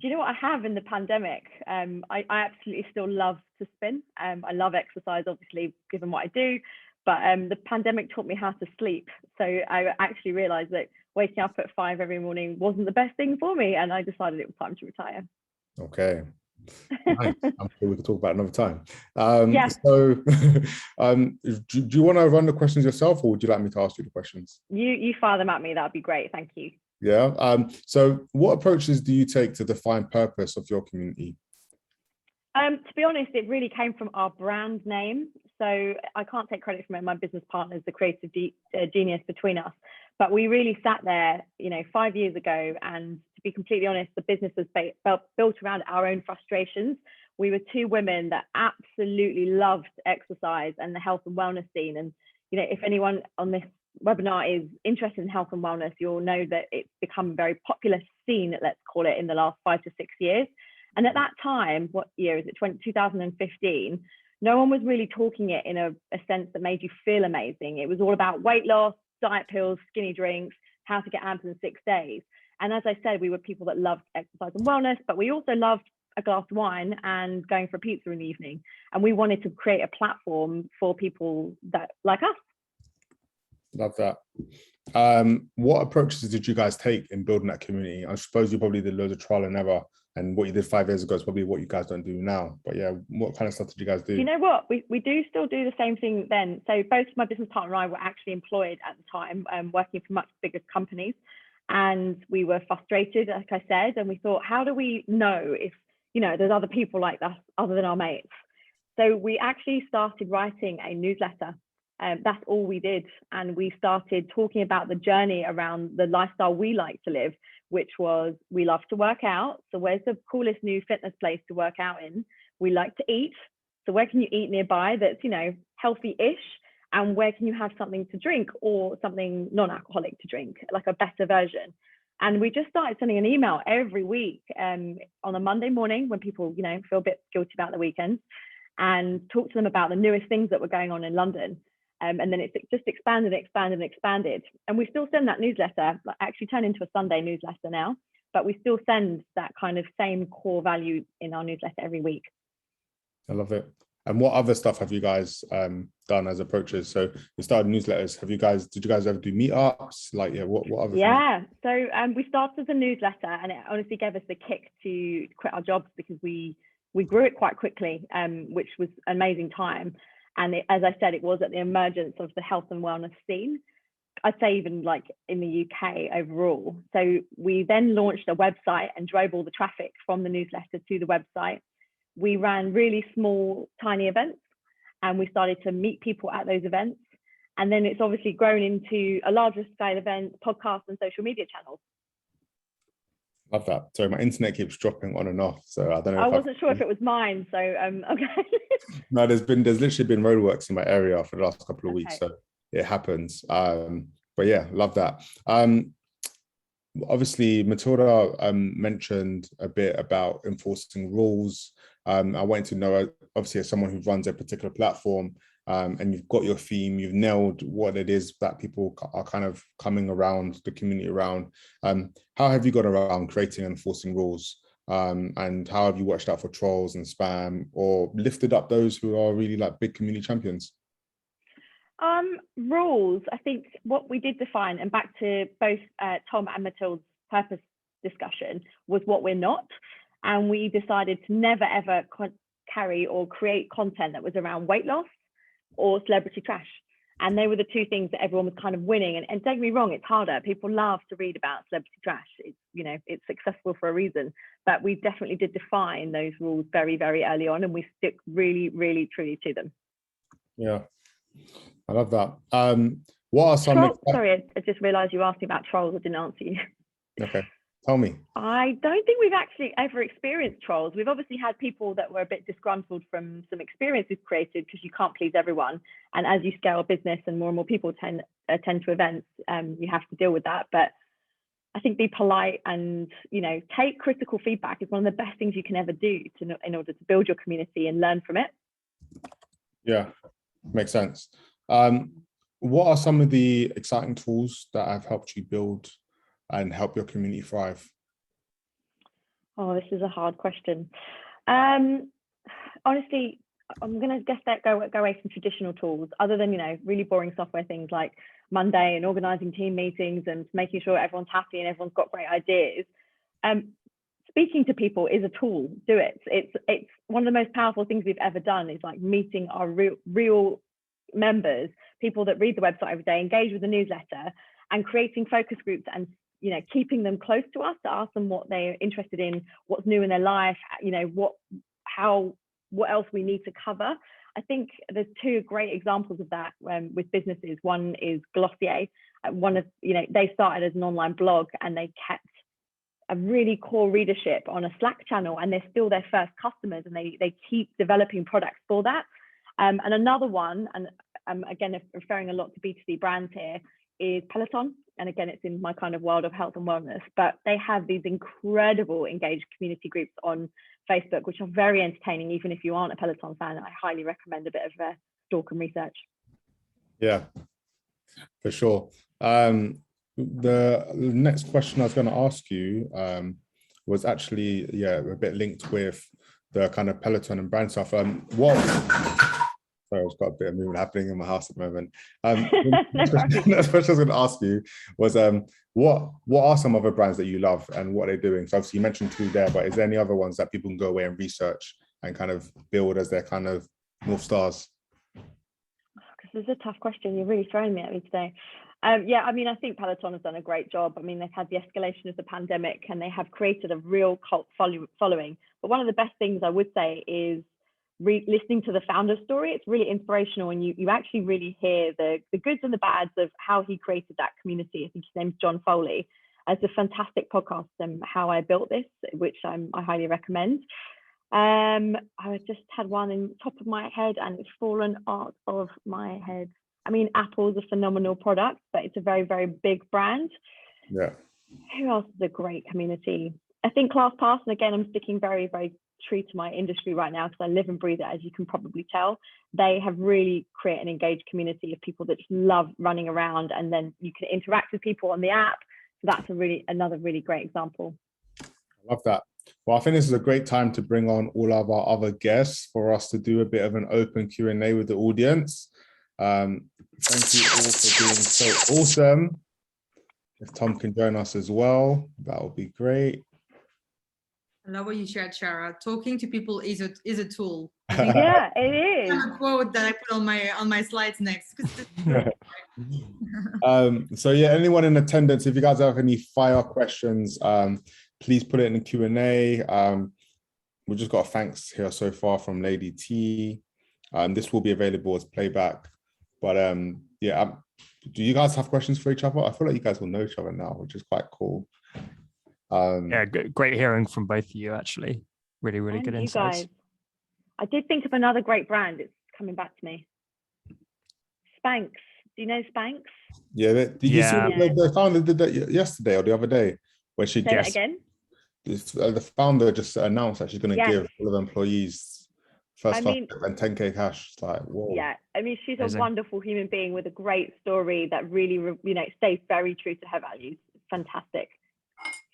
Do you know what I have in the pandemic? I absolutely still love to spin. I love exercise, obviously, given what I do. But the pandemic taught me how to sleep. So I actually realized that waking up at 5 every morning wasn't the best thing for me. And I decided it was time to retire. Okay. Nice. I'm sure we could talk about it another time. Yeah. So do you want to run the questions yourself, or would you like me to ask you the questions? You fire them at me. That'd be great. Thank you. Yeah. So what approaches do you take to define purpose of your community? To be honest, it really came from our brand name. So I can't take credit from it. My business partner is the creative genius between us. But we really sat there, 5 years ago, and to be completely honest, the business was built around our own frustrations. We were two women that absolutely loved exercise and the health and wellness scene. And, if anyone on this webinar is interested in health and wellness, you'll know that it's become a very popular scene, let's call it, in the last 5 to 6 years. And at that time, what year is it, 2015, no one was really talking it in a sense that made you feel amazing. It was all about weight loss, diet pills, skinny drinks, how to get abs in 6 days. And as I said, we were people that loved exercise and wellness, but we also loved a glass of wine and going for a pizza in the evening. And we wanted to create a platform for people that like us. Love that. What approaches did you guys take in building that community? I suppose you probably did loads of trial and error, and what you did 5 years ago is probably what you guys don't do now. But yeah, what kind of stuff did you guys do? You know what? We do still do the same thing then. So both my business partner and I were actually employed at the time, working for much bigger companies. And we were frustrated, like I said, and we thought, how do we know if, there's other people like us other than our mates? So we actually started writing a newsletter. That's all we did. And we started talking about the journey around the lifestyle we like to live, which was, we love to work out. So where's the coolest new fitness place to work out in? We like to eat. So where can you eat nearby that's, healthy-ish? And where can you have something to drink or something non-alcoholic to drink, like a better version? And we just started sending an email every week on a Monday morning when people, feel a bit guilty about the weekends, and talk to them about the newest things that were going on in London. And then it's just expanded. And we still send that newsletter, actually turned into a Sunday newsletter now, but we still send that kind of same core value in our newsletter every week. I love it. And what other stuff have you guys done as approaches? So you started newsletters. Did you guys ever do meetups? Like, yeah, what other things? So we started as a newsletter, and it honestly gave us the kick to quit our jobs because we grew it quite quickly, which was an amazing time. And as I said, it was at the emergence of the health and wellness scene. I'd say even like in the UK overall. So we then launched a website and drove all the traffic from the newsletter to the website. We ran really small, tiny events, and we started to meet people at those events. And then it's obviously grown into a larger scale event, podcasts and social media channels. Love that. Sorry, my internet keeps dropping on and off. So I don't know. I wasn't sure if it was mine. So, okay. No, there's literally been roadworks in my area for the last couple of weeks. So it happens. But yeah, love that. Obviously, Mathilde mentioned a bit about enforcing rules. I wanted to know, obviously, as someone who runs a particular platform, and you've got your theme, you've nailed what it is that people are kind of coming around the community around. How have you got around creating and enforcing rules? And how have you watched out for trolls and spam, or lifted up those who are really like big community champions? Rules, I think what we did define, and back to both Tom and Mathilde's purpose discussion, was what we're not. And we decided to never, ever carry or create content that was around weight loss or celebrity trash. And they were the two things that everyone was kind of winning. And don't get me wrong, it's harder. People love to read about celebrity trash. It's, you know, it's successful for a reason. But we definitely did define those rules very, very early on, and we stick really, really, truly to them. Yeah, I love that. What are some... Sorry, I just realised you asked me about trolls. I didn't answer you. Okay, tell me. I don't think we've actually ever experienced trolls. We've obviously had people that were a bit disgruntled from some experiences created, because you can't please everyone. And as you scale a business and more people tend to events, you have to deal with that. But I think be polite and, you know, take critical feedback is one of the best things you can ever do in order to build your community and learn from it. Yeah, makes sense. What are some of the exciting tools that have helped you build and help your community thrive? Oh, this is a hard question. Honestly, I'm going to guess that go away from traditional tools, other than, you know, really boring software things like Monday and organizing team meetings and making sure everyone's happy and everyone's got great ideas. Speaking to people is a tool. Do it. It's one of the most powerful things we've ever done, is like meeting our real members, people that read the website every day, engage with the newsletter, and creating focus groups and, you know, keeping them close to us to ask them what they're interested in, what's new in their life, you know, what else we need to cover. I think there's two great examples of that with businesses. One is Glossier. They started as an online blog, and they kept a really core readership on a Slack channel, and they're still their first customers, and they keep developing products for that. And another one, and again, referring a lot to B2C brands here, is Peloton. And again, it's in my kind of world of health and wellness, but they have these incredible engaged community groups on Facebook, which are very entertaining. Even if you aren't a Peloton fan, I highly recommend a bit of stalk and research. Yeah, for sure. The next question I was going to ask you was actually, a bit linked with the kind of Peloton and brand stuff. Sorry, I've got a bit of movement happening in my house at the moment. The next question I was going to ask you was, what are some other brands that you love and what are they doing? So obviously you mentioned two there, but is there any other ones that people can go away and research and kind of build as their kind of North Stars? This is a tough question. You're really throwing me at me today. I mean, I think Peloton has done a great job. I mean, they've had the escalation of the pandemic, and they have created a real cult following. But one of the best things I would say is listening to the founder's story. It's really inspirational, and you actually really hear the goods and the bads of how he created that community. I think his name's John Foley. It's a fantastic podcast, How I Built This, which I highly recommend. I just had one in the top of my head, and it's fallen out of my head. I mean, Apple's a phenomenal product, but it's a very, very big brand. Yeah. Who else is a great community? I think ClassPass, and again, I'm sticking very, very true to my industry right now, because I live and breathe it, as you can probably tell. They have really created an engaged community of people that just love running around, and then you can interact with people on the app. So that's another really great example. I love that. Well, I think this is a great time to bring on all of our other guests for us to do a bit of an open Q&A with the audience. Thank you all for being so awesome. If Tom can join us as well, that would be great. I love what you shared, Shara. Talking to people is a tool. I think Yeah, it is. a quote that I put on my slides next. So yeah, anyone in attendance, if you guys have any fire questions, please put it in the Q&A. We've just got a thanks here so far from Lady T. This will be available as playback. But yeah, do you guys have questions for each other? I feel like you guys will know each other now, which is quite cool. Yeah, great hearing from both of you, actually. Really, really good insights. Guys. I did think of another great brand. It's coming back to me. Spanx. Do you know Spanx? Yeah, did you see the founder did that yesterday or the other day? Where she Say that again? The founder just announced that she's going to give all of employees first and 10K cash. It's like, whoa. Yeah, I mean, she's a wonderful human being with a great story that really, stays very true to her values. It's fantastic.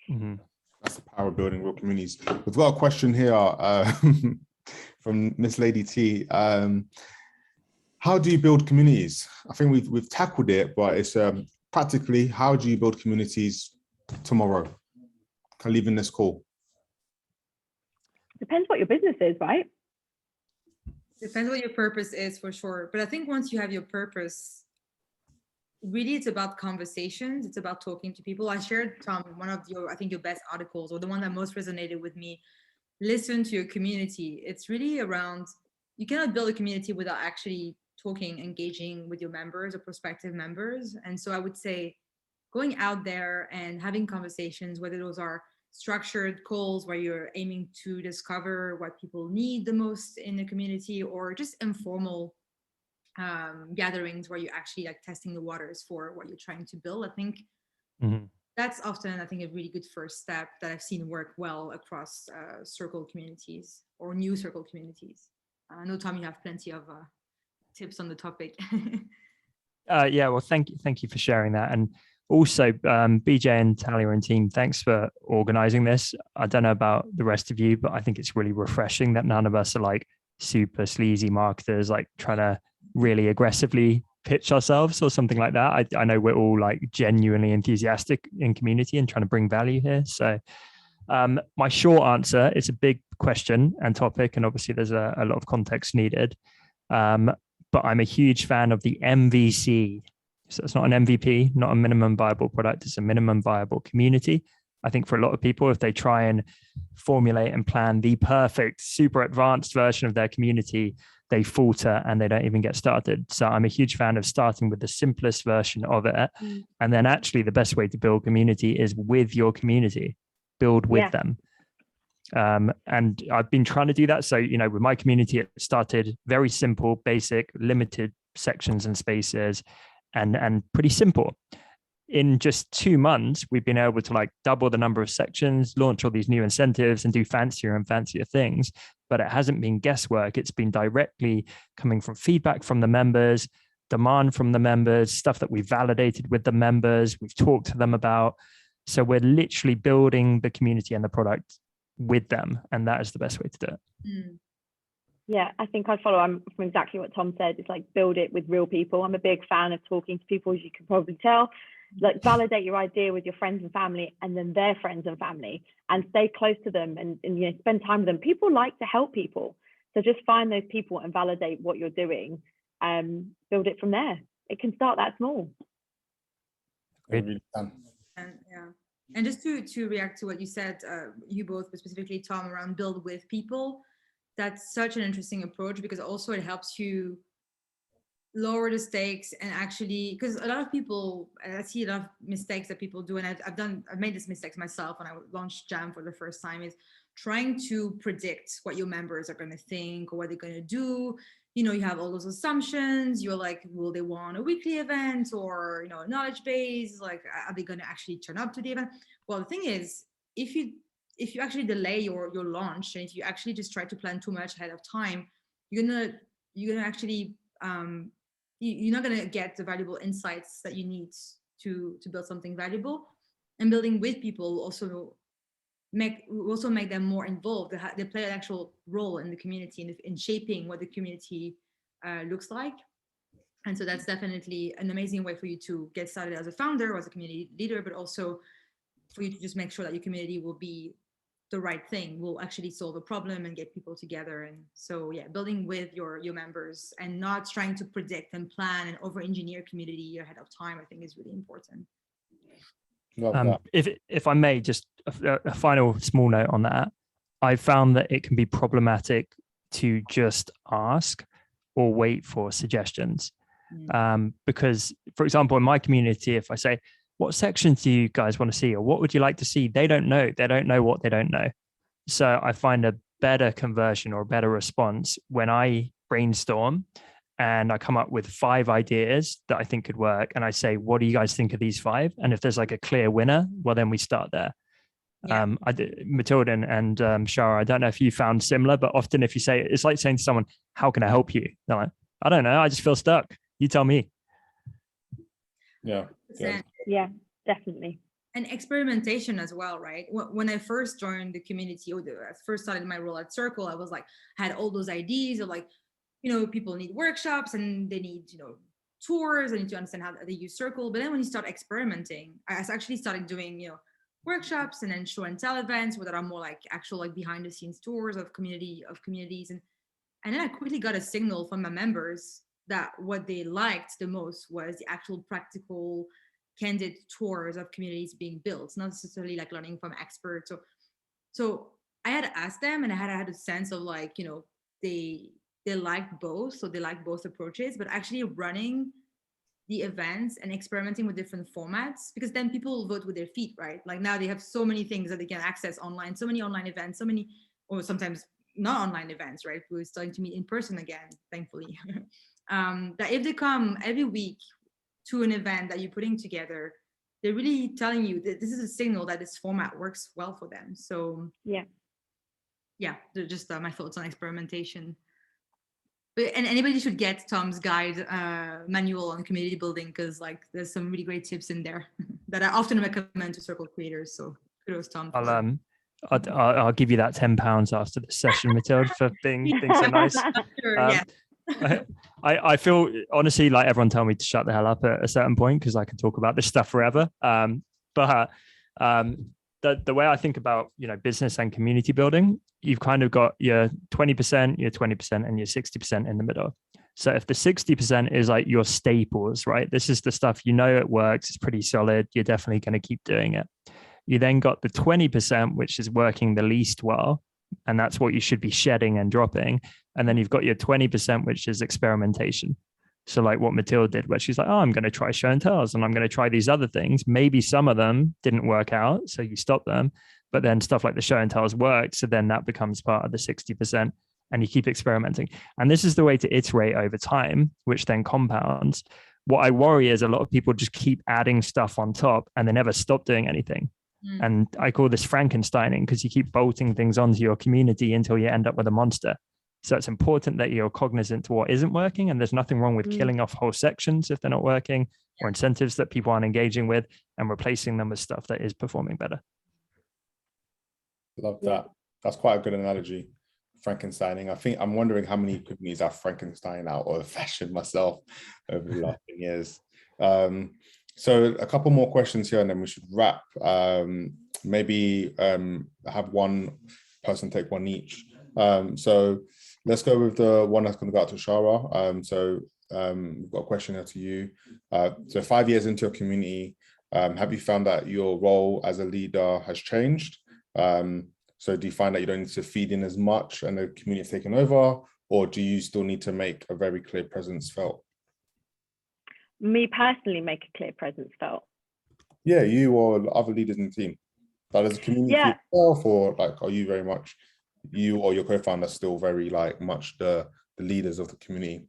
Mm-hmm. That's the power of building real communities. We've got a question here from Miss Lady T. How do you build communities? I think we've tackled it, but it's practically, how do you build communities tomorrow? Can I leave in this call? Depends what your business is, right? Depends what your purpose is, for sure. But I think once you have your purpose, really it's about conversations. It's about talking to people. I shared, Tom, one of your best articles, or the one that most resonated with me. Listen to your community. It's really around, you cannot build a community without actually talking, engaging with your members or prospective members. And so I would say going out there and having conversations, whether those are structured calls where you're aiming to discover what people need the most in the community, or just informal gatherings where you're actually like testing the waters for what you're trying to build. I think that's often, a really good first step that I've seen work well across circle communities or new circle communities. I know, Tom, you have plenty of tips on the topic. Yeah, well, thank you for sharing that. And also, BJ and Talia and team, thanks for organizing this. I don't know about the rest of you, but I think it's really refreshing that none of us are like super sleazy marketers, like trying to really aggressively pitch ourselves or something like that. I know we're all like genuinely enthusiastic in community and trying to bring value here. So my short answer, it's a big question and topic, and obviously there's a lot of context needed. But I'm a huge fan of the MVC. So it's not an MVP, not a minimum viable product. It's a minimum viable community. I think for a lot of people, if they try and formulate and plan the perfect, super advanced version of their community, they falter and they don't even get started. So I'm a huge fan of starting with the simplest version of it. And then actually the best way to build community is with your community, build with them. And I've been trying to do that. So, with my community, it started very simple, basic, limited sections and spaces, and pretty simple. In just 2 months, we've been able to like double the number of sections, launch all these new incentives, and do fancier and fancier things. But it hasn't been guesswork. It's been directly coming from feedback from the members, demand from the members, stuff that we've validated with the members, we've talked to them about. So we're literally building the community and the product with them. And that is the best way to do it. Yeah, I think I follow from exactly what Tom said. It's like build it with real people. I'm a big fan of talking to people, as you can probably tell. Like validate your idea with your friends and family, and then their friends and family, and stay close to them and spend time with them. People like to help people. So just find those people and validate what you're doing. Build it from there. It can start that small. And just to react to what you said, you both, but specifically Tom, around build with people, that's such an interesting approach, because also it helps you lower the stakes and actually, because a lot of people, I see a lot of mistakes that people do, and I've made this mistake myself when I launched Jam for the first time, is trying to predict what your members are going to think or what they're going to do. You have all those assumptions. You're like, will they want a weekly event or knowledge base? Like, are they going to actually turn up to the event? Well, the thing is, if if you actually delay your launch, and if you actually just try to plan too much ahead of time, you're gonna actually you're not gonna get the valuable insights that you need to build something valuable. And building with people will also make them more involved. They play an actual role in the community, in shaping what the community looks like. And so that's definitely an amazing way for you to get started as a founder or as a community leader, but also for you to just make sure that your community will be the right thing, will actually solve a problem and get people together. And so, yeah, building with your members and not trying to predict and plan and over-engineer community ahead of time, I think is really important. If I may, just a final small note on that, I found that it can be problematic to just ask or wait for suggestions. Because, for example, in my community, if I say, what sections do you guys want to see, or what would you like to see? They don't know. They don't know what they don't know. So I find a better conversion or a better response when I brainstorm and I come up with 5 ideas that I think could work. And I say, what do you guys think of these 5? And if there's like a clear winner, well, then we start there. Yeah. Mathilde and Shara, I don't know if you found similar, but often if you say, it's like saying to someone, how can I help you? They're like, I don't know. I just feel stuck. You tell me. Yeah, definitely. And experimentation as well, right? When I first joined the community, or I first started my role at Circle, I was like, I had all those ideas of like, people need workshops and they need, tours. They need to understand how they use Circle. But then when you start experimenting, I actually started doing, workshops and then show and tell events that are more like actual like behind the scenes tours of communities. And then I quickly got a signal from my members that what they liked the most was the actual practical, candid tours of communities being built, not necessarily like learning from experts. So I had to ask them, and I had a sense of like, they liked both. So they like both approaches, but actually running the events and experimenting with different formats, because then people will vote with their feet, right? Like now they have so many things that they can access online, so many online events, so many, or sometimes not online events, right? We're starting to meet in person again, thankfully. That if they come every week to an event that you're putting together, they're really telling you that this is a signal that this format works well for them. So yeah, they're just my thoughts on experimentation. And anybody should get Tom's guide manual on community building, because like there's some really great tips in there that I often recommend to Circle creators. So kudos, Tom. I'll give you that £10 after the session, Mathilde, for being so nice. Sure, I feel honestly like everyone told me to shut the hell up at a certain point because I can talk about this stuff forever. But the way I think about business and community building, you've kind of got your 20%, your 20%, and your 60% in the middle. So if the 60% is like your staples, right? This is the stuff it works, it's pretty solid, you're definitely going to keep doing it. You then got the 20%, which is working the least well, and that's what you should be shedding and dropping. And then you've got your 20%, which is experimentation. So like what Mathilde did, where she's like, oh, I'm going to try show and tells and I'm going to try these other things. Maybe some of them didn't work out, so you stop them. But then stuff like the show and tells worked. So then that becomes part of the 60% and you keep experimenting. And this is the way to iterate over time, which then compounds. What I worry is a lot of people just keep adding stuff on top and they never stop doing anything. And I call this Frankensteining, because you keep bolting things onto your community until you end up with a monster. So it's important that you're cognizant to what isn't working. And there's nothing wrong with killing off whole sections if they're not working, or incentives that people aren't engaging with, and replacing them with stuff that is performing better. Love that. That's quite a good analogy. Frankensteining. I think I'm wondering how many communities I've Frankenstein out of fashion myself over the last 10 years. So a couple more questions here and then we should wrap. Maybe have one person take one each. So let's go with the one that's going to go out to Shara. We've got a question here to you. So 5 years into your community, have you found that your role as a leader has changed? So do you find that you don't need to feed in as much and the community is taken over, or do you still need to make a very clear presence felt? Me personally, make a clear presence felt. Yeah, you or other leaders in the team. Like as a community itself, or like are you very much, you or your co-founder still very like much the leaders of the community?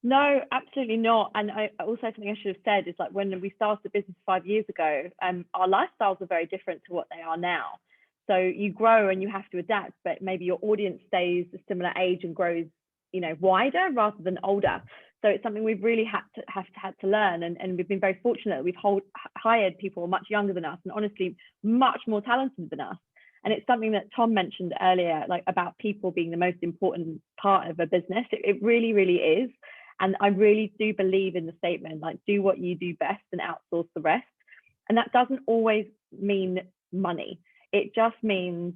No, absolutely not. And I also, something I should have said is like when we started the business 5 years ago, our lifestyles are very different to what they are now. So you grow and you have to adapt, but maybe your audience stays a similar age and grows, wider rather than older. So it's something we've really had to learn, and we've been very fortunate that we've hired people much younger than us, and honestly much more talented than us. And it's something that Tom mentioned earlier, like about people being the most important part of a business. It really, really is. And I really do believe in the statement, like, do what you do best and outsource the rest. And that doesn't always mean money. It just means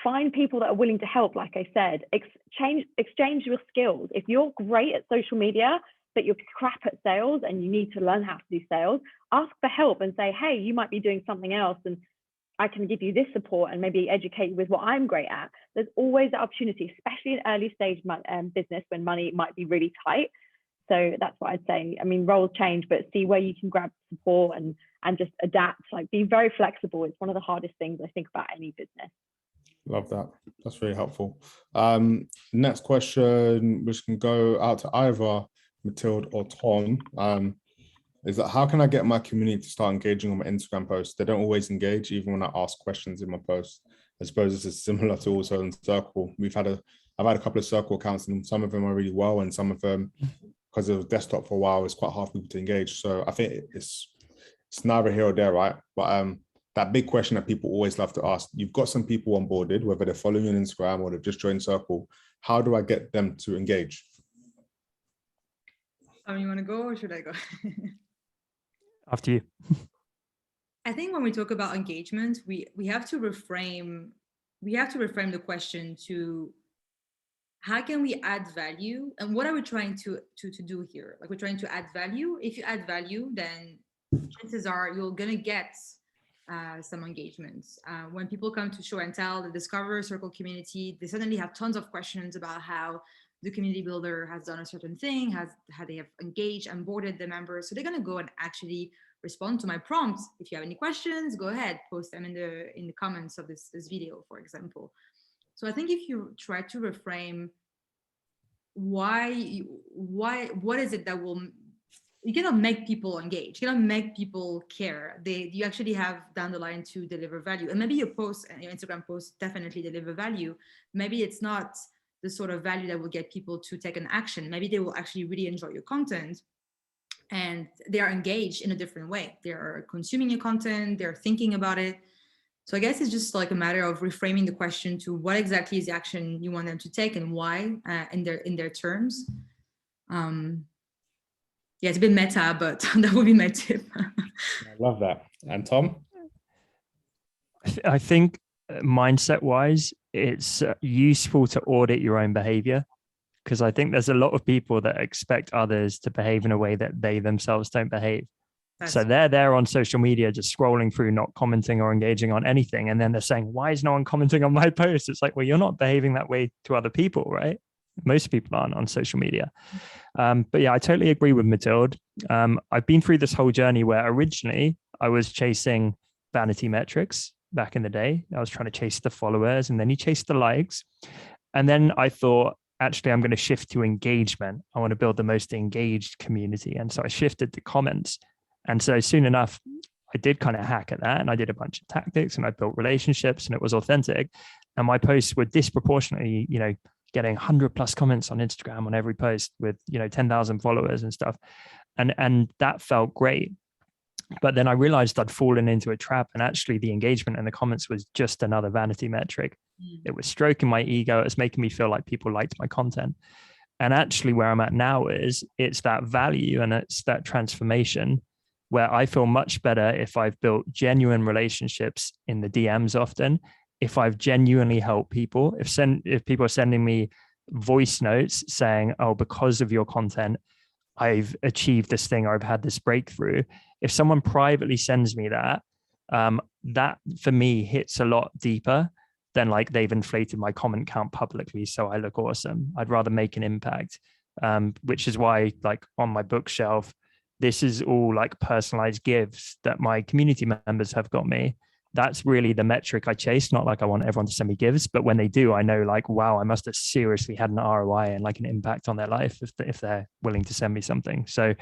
find people that are willing to help. Like I said, exchange your skills. If you're great at social media, but you're crap at sales and you need to learn how to do sales, ask for help and say, hey, you might be doing something else and I can give you this support and maybe educate you with what I'm great at. There's always the opportunity, especially in early stage business when money might be really tight. So that's what I'd say. I mean, roles change, but see where you can grab support and just adapt, like be very flexible. It's one of the hardest things I think about any business. Love that. That's very helpful. Next question, which can go out to either Mathilde or Tom, is that how can I get my community to start engaging on my Instagram posts? They don't always engage, even when I ask questions in my posts. I suppose this is similar to also in Circle. I've had a couple of Circle accounts, and some of them are really well, and some of them, because it was desktop for a while, it's quite hard for people to engage. So I think it's neither here or there, right? But that big question that people always love to ask, you've got some people onboarded, whether they're following you on Instagram or they've just joined Circle. How do I get them to engage? You want to go or should I go? After you. I think when we talk about engagement, we have to reframe the question to how can we add value, and what are we trying to do here? Like, we're trying to add value. If you add value, then chances are you're gonna get some engagements. When people come to Show and Tell, the Discover Circle community, they suddenly have tons of questions about how the community builder has done a certain thing, how they have engaged and boarded the members. So they're gonna go and actually respond to my prompts. If you have any questions, go ahead, post them in the comments of this video, for example. So I think if you try to reframe what is it that you cannot make people engage, you cannot make people care. You actually have down the line to deliver value. And maybe your Instagram posts definitely deliver value. Maybe it's not the sort of value that will get people to take an action. Maybe they will actually really enjoy your content and they are engaged in a different way. They are consuming your content, they're thinking about it. So I guess it's just like a matter of reframing the question to what exactly is the action you want them to take and why in their terms. Yeah, it's a bit meta, but that would be my tip. I love that. And Tom? I think mindset wise, it's useful to audit your own behavior, because I think there's a lot of people that expect others to behave in a way that they themselves don't behave. So they're there on social media, just scrolling through, not commenting or engaging on anything. And then they're saying, why is no one commenting on my post? It's like, well, you're not behaving that way to other people, right? Most people aren't on social media. But yeah, I totally agree with Mathilde. I've been through this whole journey where originally I was chasing vanity metrics back in the day. I was trying to chase the followers, and then you chase the likes. And then I thought, actually, I'm going to shift to engagement. I want to build the most engaged community. And so I shifted to comments. And so soon enough, I did kind of hack at that, and I did a bunch of tactics, and I built relationships, and it was authentic. And my posts were disproportionately, getting 100+ comments on Instagram on every post with, 10,000 followers and stuff. And that felt great. But then I realized I'd fallen into a trap, and actually the engagement in the comments was just another vanity metric. It was stroking my ego. It was making me feel like people liked my content. And actually where I'm at now is it's that value and it's that transformation where I feel much better if I've built genuine relationships in the DMs often, if I've genuinely helped people, if people are sending me voice notes saying, oh, because of your content, I've achieved this thing, or I've had this breakthrough. If someone privately sends me that, that for me hits a lot deeper than like they've inflated my comment count publicly so I look awesome. I'd rather make an impact, which is why like on my bookshelf, this is all like personalized gifts that my community members have got me. That's really the metric I chase. Not like I want everyone to send me gifts, but when they do, I know like, wow, I must have seriously had an ROI and like an impact on their life if they're willing to send me something. So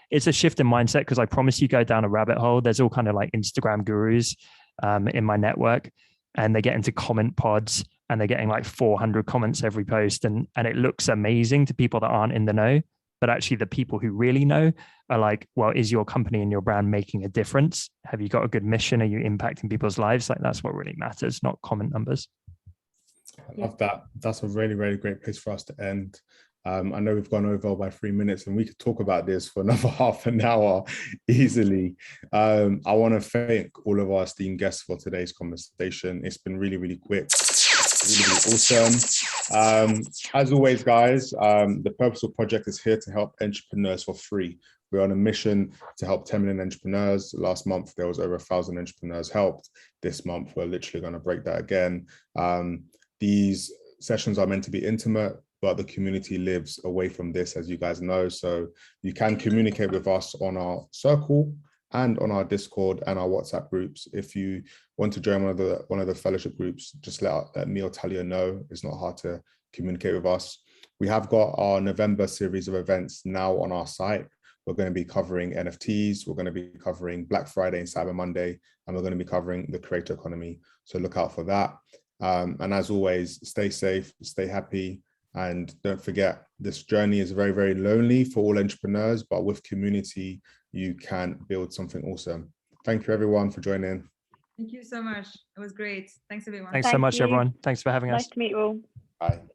it's a shift in mindset, because I promise you go down a rabbit hole. There's all kind of like Instagram gurus in my network. and they get into comment pods and they're getting like 400 comments every post, and it looks amazing to people that aren't in the know. But actually the people who really know are like, well, is your company and your brand making a difference? Have you got a good mission? Are you impacting people's lives? Like, that's what really matters, not comment numbers. I love that. That's a really, really great place for us to end. I know we've gone over by 3 minutes, and we could talk about this for another half an hour easily. I want to thank all of our esteemed guests for today's conversation. It's been really, really quick. Really, really awesome. As always, guys, the Purposeful Project is here to help entrepreneurs for free. We're on a mission to help 10 million entrepreneurs. Last month, there was over 1,000 entrepreneurs helped. This month, we're literally going to break that again. These sessions are meant to be intimate, but the community lives away from this, as you guys know. So you can communicate with us on our circle and on our Discord and our WhatsApp groups. If you want to join one of the fellowship groups, just let me or Talia know. It's not hard to communicate with us. We have got our November series of events now on our site. We're going to be covering NFTs. We're going to be covering Black Friday and Cyber Monday, and we're going to be covering the creator economy. So look out for that. And as always, stay safe, stay happy, and don't forget, this journey is very, very lonely for all entrepreneurs, but with community, you can build something awesome. Thank you, everyone, for joining. Thank you so much. It was great. Thanks, everyone. Thanks so much, everyone. Thanks for having us. Nice to meet you all. Bye.